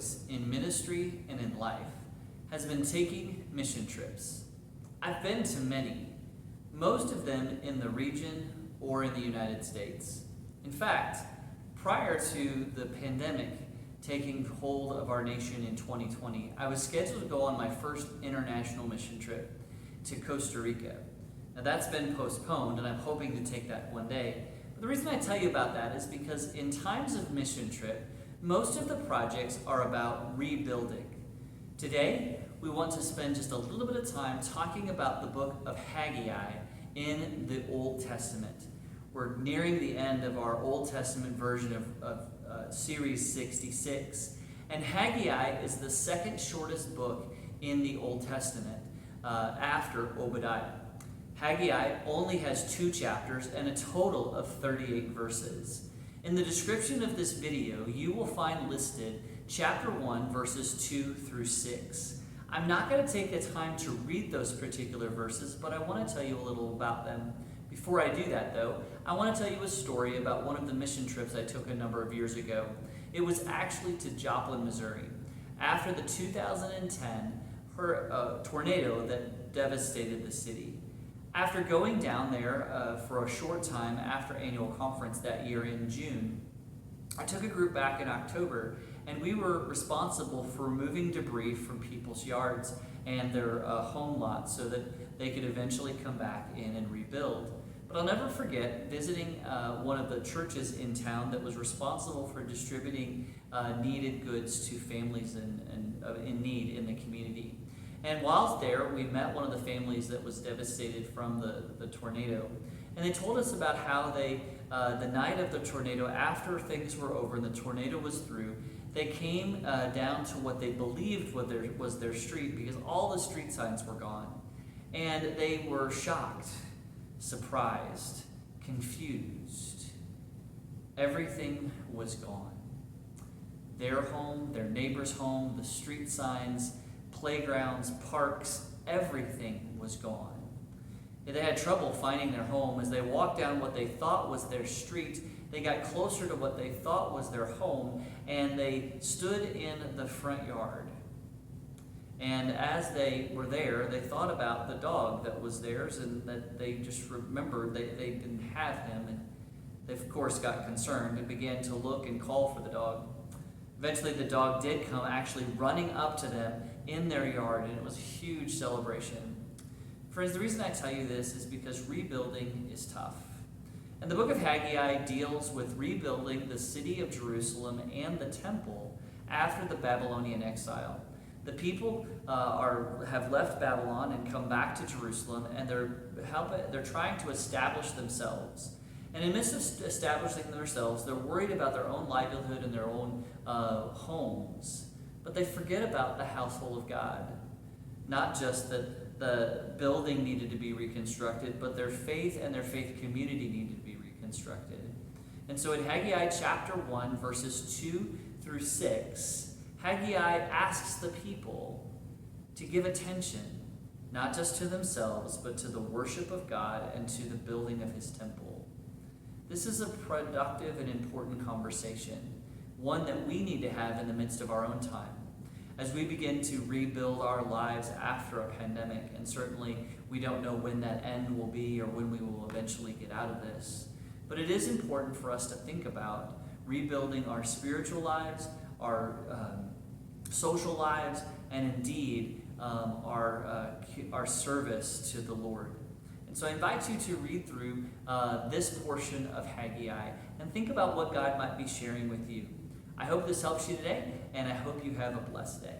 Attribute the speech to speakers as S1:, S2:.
S1: joys in ministry and in life has been taking mission trips. I've been to many, most of them in the region or in the United States. In fact, prior to the pandemic taking hold of our nation in 2020, I was scheduled to go on my first international mission trip to Costa Rica. Now that's been postponed, and I'm hoping to take that one day. But the reason I tell you about that is because in times of mission trip, most of the projects are about rebuilding. Today, we want to spend just a little bit of time talking about the book of Haggai in the Old Testament. We're nearing the end of our Old Testament version of Series 66. And Haggai is the second shortest book in the Old Testament after Obadiah. Haggai only has 2 chapters and a total of 38 verses. In the description of this video, you will find listed chapter 1, verses 2 through 6. I'm not going to take the time to read those particular verses, but I want to tell you a little about them. Before I do that, though, I want to tell you a story about one of the mission trips I took a number of years ago. It was actually to Joplin, Missouri, after the 2010 tornado that devastated the city. After going down there for a short time after annual conference that year in June, I took a group back in October, and we were responsible for removing debris from people's yards and their home lots so that they could eventually come back in and rebuild. But I'll never forget visiting one of the churches in town that was responsible for distributing needed goods to families in need in the community. And while there, we met one of the families that was devastated from the tornado. And they told us about how they, the night of the tornado, after things were over and the tornado was through, they came down to what they believed was their street, because all the street signs were gone. And they were shocked, surprised, confused. Everything was gone. Their home, their neighbor's home, the street signs, playgrounds, parks, everything was gone. They had trouble finding their home. As they walked down what they thought was their street, they got closer to what they thought was their home, and they stood in the front yard. And as they were there, they thought about the dog that was theirs, and that they just remembered they didn't have him. And they, of course, got concerned and began to look and call for the dog. Eventually, the dog did come, actually running up to them in their yard, and it was a huge celebration. Friends, the reason I tell you this is because rebuilding is tough. And the book of Haggai deals with rebuilding the city of Jerusalem and the temple after the Babylonian exile. The people have left Babylon and come back to Jerusalem, and they're trying to establish themselves. And in the midst of establishing themselves, they're worried about their own livelihood and their own homes. But they forget about the household of God. Not just that the building needed to be reconstructed, but their faith and their faith community needed to be reconstructed. And so in Haggai chapter 1, verses 2 through 6, Haggai asks the people to give attention, not just to themselves, but to the worship of God and to the building of his temple. This is a productive and important conversation, one that we need to have in the midst of our own time. As we begin to rebuild our lives after a pandemic, and certainly we don't know when that end will be or when we will eventually get out of this, but it is important for us to think about rebuilding our spiritual lives, our social lives, and indeed our service to the Lord. And so I invite you to read through this portion of Haggai and think about what God might be sharing with you. I hope this helps you today, and I hope you have a blessed day.